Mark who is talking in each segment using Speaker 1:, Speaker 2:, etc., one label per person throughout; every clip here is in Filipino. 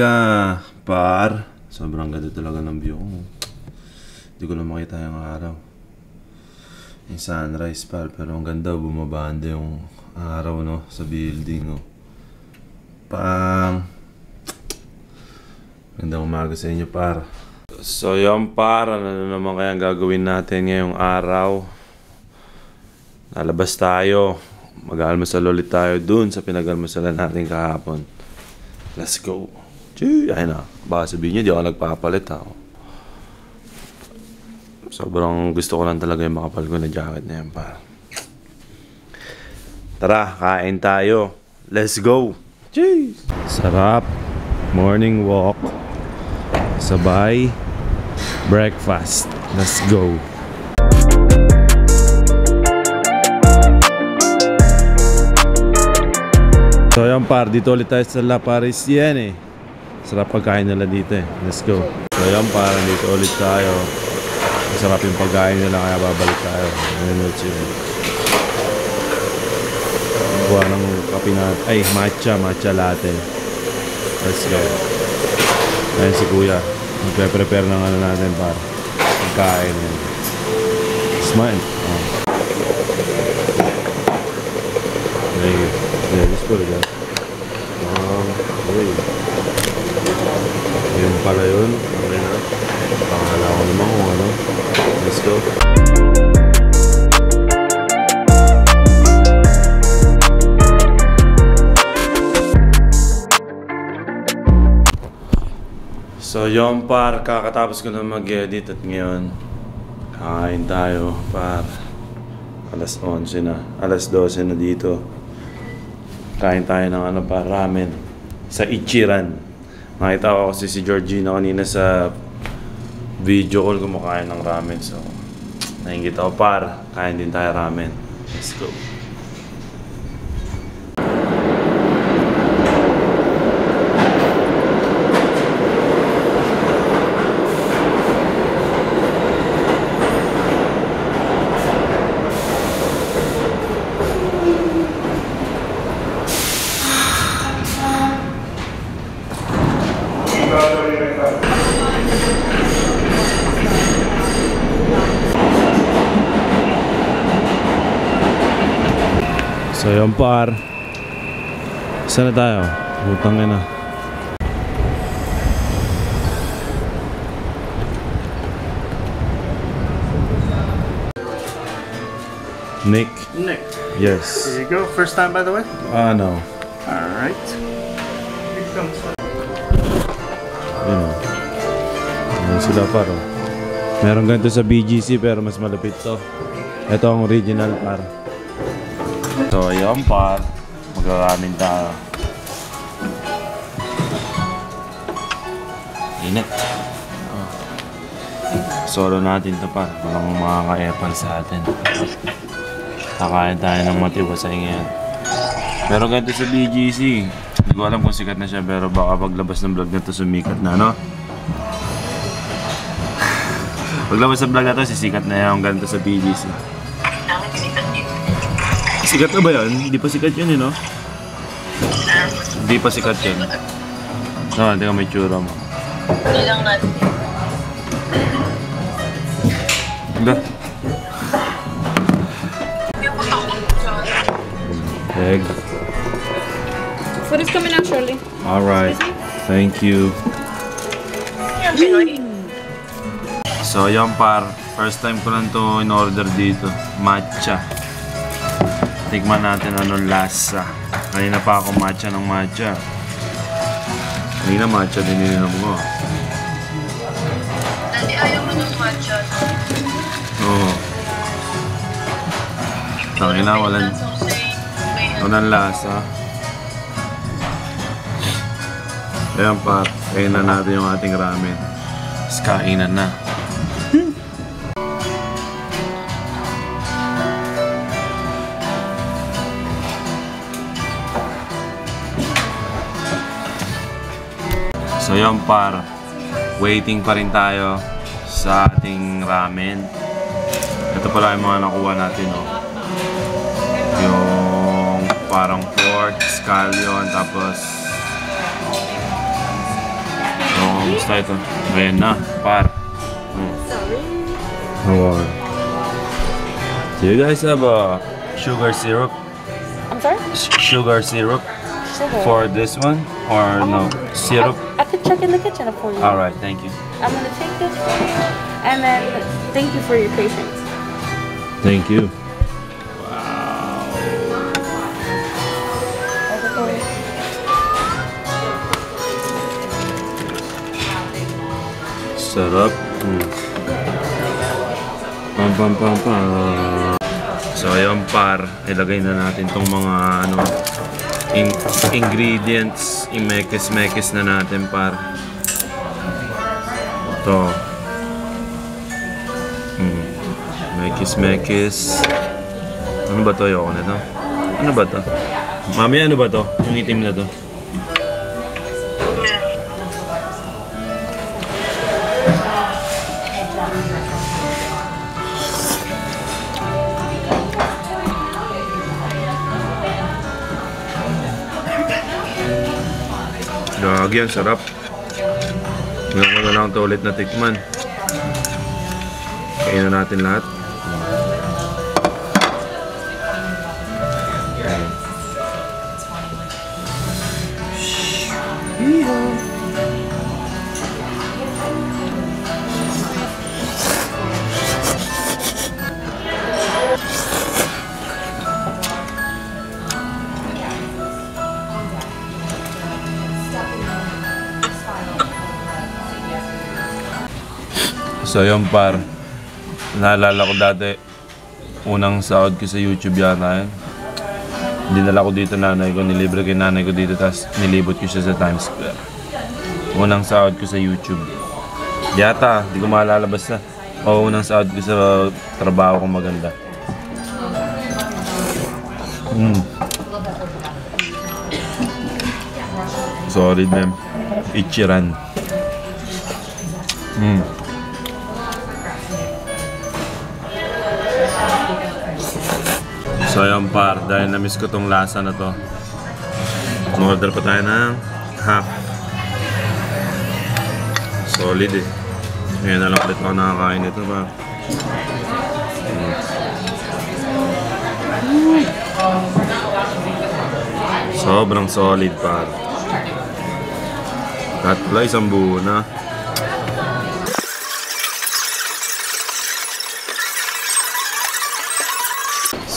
Speaker 1: umaga, par. Sobrang ganda talaga ng view ko. Hindi ko na makita yung araw. Yung sunrise, par. Pero ang ganda, bumabanda yung araw, no? Sa building, no? Gandang umaga sa inyo, par. So yun, par. Ano naman kaya gagawin natin ngayong araw? Lalabas tayo. Mag-almusal ulit tayo dun sa pinag-almusalan natin kahapon. Let's go. Gee, ayun na. Baka sabihin nyo, di ako nagpapalit ha. Sobrang gusto ko lang talaga yung makapal ko na jacket na yan, par. Tara, kain tayo. Let's go. Jeez. Sarap. Morning walk. Sabay. Breakfast. Let's go. So yan, par, dito ulit tayo sa La Parisienne. Sarap pagkain nila dito eh. Let's go. So yan, par, dito ulit tayo. Masarap yung pagkain nila kaya babalik tayo. Ayun ulit sila. Buwan ng kape na, ay matcha latte. Let's go. Ayun si kuya. Magpe-prepare ng ano natin, par. Pagkain. Smile. Oh. Thank you. Yeah, just put it down. Okay. Yun pala yun. Okay na. Pakala ko naman kung ano. Let's go. So yun, par. Kakatapos ko na mag-edit at ngayon kakain tayo, par. Alas 11 na. Alas 12 na dito. Kain tayo ng ano pa, ramen sa Ichiran. Nakita ko kasi si Georgina kanina sa video call kumakain ng ramen. So, nainggit ako, par. Kain din tayo ramen. Let's go. So yun, par. Saan na tayo? Butang na. Nick. Yes.
Speaker 2: Here you go. First time, by the way?
Speaker 1: No.
Speaker 2: Alright. Here comes that.
Speaker 1: Yun o. Ayan sila, par. Meron ganito sa BGC pero mas malapit to. Ito ang original, par. So yun, par. Mag-ramen tayo. Init. Solo natin to, par. Walang makaka-epal sa atin. Kakain tayo ng matiwasay ngayon. Pero ganito sa BGC. Hindi ko alam kung sikat na siya, pero baka paglabas ng vlog na to sumikat na, no? Paglabas ng vlog na to, sisikat na yung ganito sa BGC. Sikat na ba yun? Hindi pa sikat yun, no? Hindi pa sikat yun. No, hindi ka may tsura mo.
Speaker 3: Hindi lang natin.
Speaker 1: Hindi. Egg.
Speaker 3: Food is coming actually.
Speaker 1: Alright. Thank you. So, yan, par. First time ko lang to in-order dito. Matcha. Tikman natin anong lasa. Kanina pa ako matcha ng matcha. Kanina matcha din ininom ko.
Speaker 3: Hindi ayaw mo ng matcha.
Speaker 1: Oo. Tangina, walang lasa. Ayan, par. Kainan natin yung ating ramen. Tapos kainan na. So yun, par, waiting pa rin tayo sa ating ramen. Ito pala yung mga nakuha natin, no? Yung parang pork, scallion, tapos Basta ito. Ayan na, par. Sorry. Do you guys have a sugar syrup?
Speaker 4: I'm sorry?
Speaker 1: Sugar syrup
Speaker 4: Sugar.
Speaker 1: for this one? Or no? Syrup?
Speaker 4: I could check in the kitchen for you.
Speaker 1: Alright, thank you.
Speaker 4: I'm gonna take this for you. And then thank you for your patience.
Speaker 1: Thank you. Sarap. Pam pam pam pam. So ayun par, ilagay na natin tong mga ano ingredients, imekes-mekes na natin par. Ito. Mekes-mekes. Ano ba to? Ayoko na to. Ano ba to? Mami, ano ba to? Yung itim na to. Gagi, ang sarap. Ngayon ko na lang ito ulit na tikman. Kainin na natin lahat. So yun par, naalala ko dati, unang sahod ko sa YouTube yata yun. Dinala ko dito nanay ko, nilibre ko nanay ko dito, tapos nilibot ko siya sa Times Square. Unang sahod ko sa YouTube. Yata, di ko maalala basta. O unang sahod ko sa trabaho kong maganda. Sorry ma'am, Ichiran. So yun par, dahil na-miss ko tong lasa na to, order pa tayo ng half. Solid eh. Ngayon na lang ulit ako nakakain ito par. Sobrang solid par. At pala isang buo na.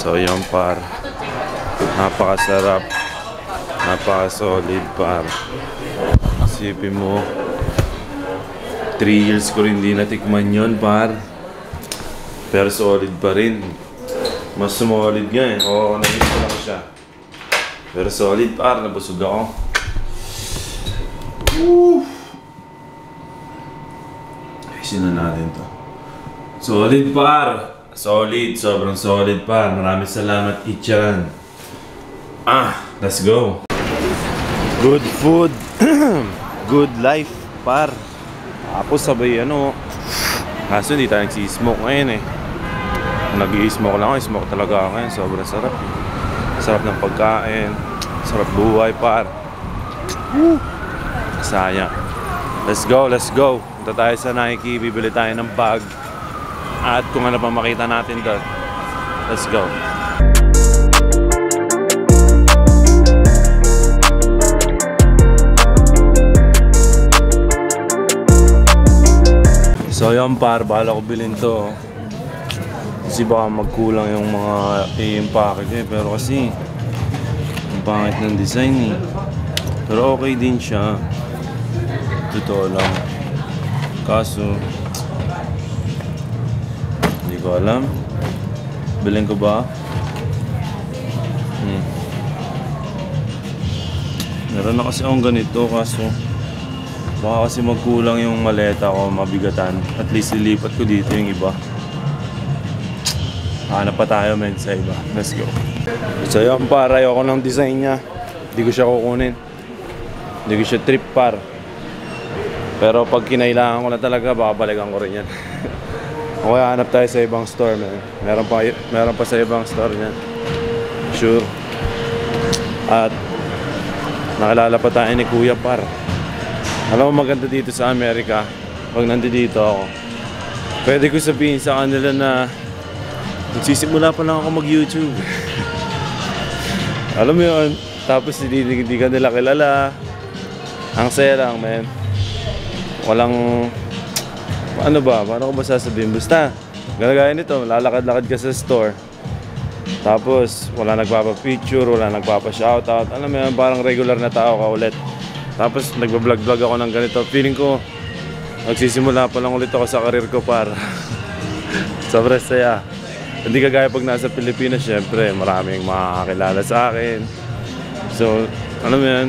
Speaker 1: So yun par, napakasarap, napaka-solid par. Isipin mo, 3 years ko rin hindi natikman yun par. Pero solid pa rin. Mas solid nga eh, oo, namiss ko lang siya. Pero solid par, nabusog ako. Ayusin na natin to. Solid par! Solid, sobrang solid pa. Maraming salamat, Ichiran. Let's go. Good food. Good life, par. Tapos sabay ano. Kaso hindi tayo nagsismoke ngayon eh. Nag-i-smoke lang ako, smoke talaga ako ngayon. Sobrang sarap. Sarap ng pagkain. Sarap buhay, par. Sayang. Let's go, let's go. Punta tayo sa Nike, bibili tayo ng bag. At kung ano pa makita natin doon. Let's go. So yun par, bahala ko bilhin to. Kasi baka magkulang yung mga i-impake ko eh. Pero kasi ang pangit ng design eh. Pero okay din siya. Totoo lang. Kaso ko alam. Bilhin ko ba? Meron na kasi akong ganito kaso baka kasi magkulang yung maleta ko, mabigatan. At least ilipat ko dito yung iba. Hanap pa tayo men sa iba. Let's go. So yun par, ayoko ng design niya. Hindi ko siya kukunin. Hindi ko siya trip par. Pero pag kinailangan ko na talaga, babalikan ko rin yan. O kaya hanap tayo sa ibang store, man. Meron pa sa ibang store niyan. Sure. At nakilala pa tayo ni Kuya par. Alam mo maganda dito sa Amerika, pag nandito ako, pwede ko sabihin sa kanila na nagsisimula pa lang ako mag-YouTube. Alam mo yun, tapos hindi ka nila kilala. Ang saya lang, man. Walang, ano ba, paano ko ba sasabihin? Basta, gaya nito, lalakad-lakad ka sa store. Tapos, wala nagpapa-picture, wala nagpapa-shoutout. Alam mo yun, parang regular na tao ka ulit. Tapos, nagbablog-vlog ako ng ganito. Feeling ko, magsisimula pa lang ulit ako sa karir ko para sobrang saya. Hindi kagaya pag nasa Pilipinas, syempre, maraming makakakilala sa akin. So, alam mo yun,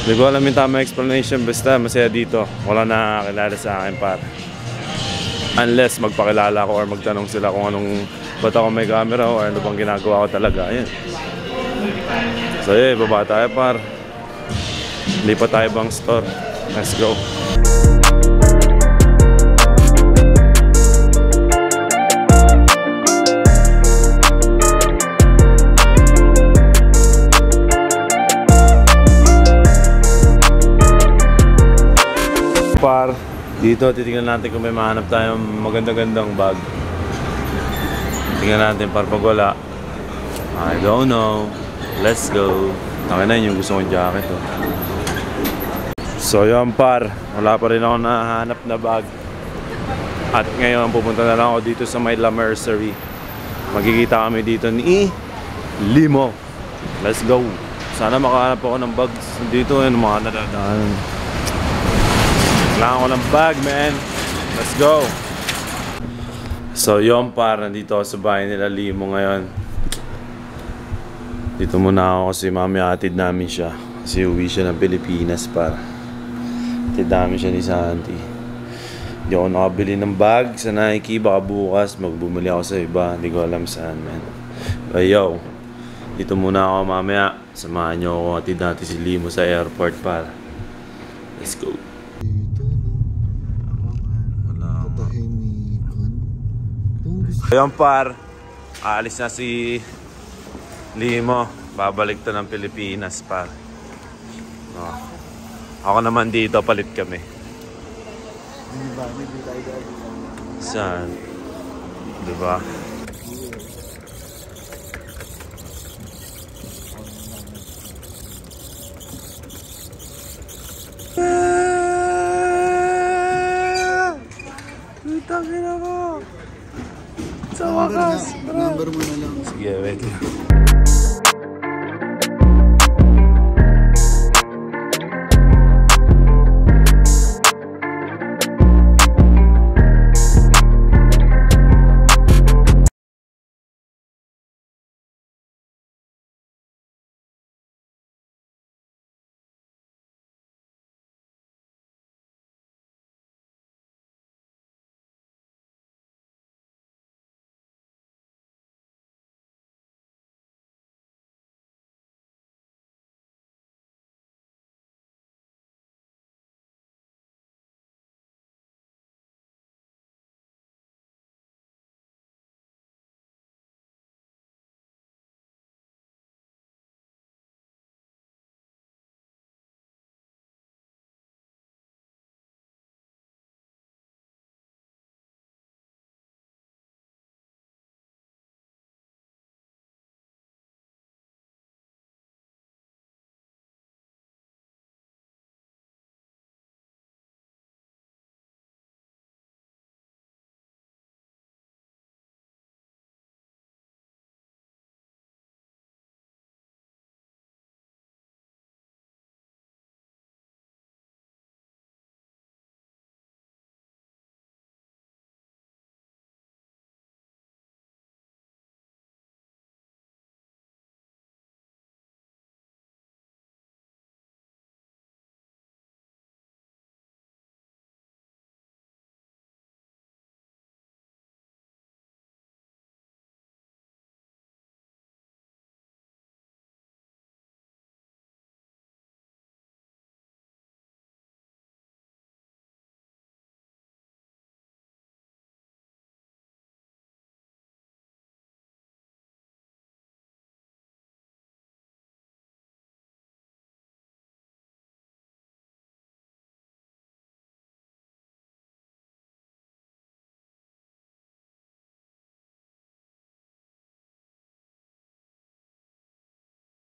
Speaker 1: hindi ko alam yung tamang explanation, basta masaya dito. Wala nakakilala sa akin par. Unless magpakilala ko or magtanong sila kung anong, ba't ako may camera o ano bang ginagawa ko talaga. Ayan. So baba tayo par. Lipat tayo bang store. Let's go. Par, dito titingnan natin kung may mahanap tayong maganda-gandang bag. Tingnan natin par, pag wala, I don't know. Let's go. Taka na yun yung gusto kong jacket oh. So yun par, wala pa rin ako nahanap na bag. At ngayon pupunta na lang ako dito sa may La Mercery. Magkikita kami dito ni Limo. Let's go. Sana makahanap ako ng bags dito, yung mga nadadaan. Kailangan ko ng bag, man. Let's go. So yun par, nandito ako sa bahay nila Limo ngayon. Dito muna ako kasi mamaya atid namin siya. Kasi uwi siya ng Pilipinas par. Atid namin siya ni Santi. Hindi ako nakabili ng bag sa Nike. Baka bukas magbumili ako sa iba. Hindi ko alam saan, man. But yo, dito muna ako mamaya. Samahan niyo ako, atid natin si Limo sa airport par. Let's go. Ayun par, aalis na si Limo. Babalik to ng Pilipinas par. Oh. Ako naman dito, palit kami. Saan? Diba? Utangin ako! Sa wakas!
Speaker 2: Number mo na lang.
Speaker 1: Sige, wait lang.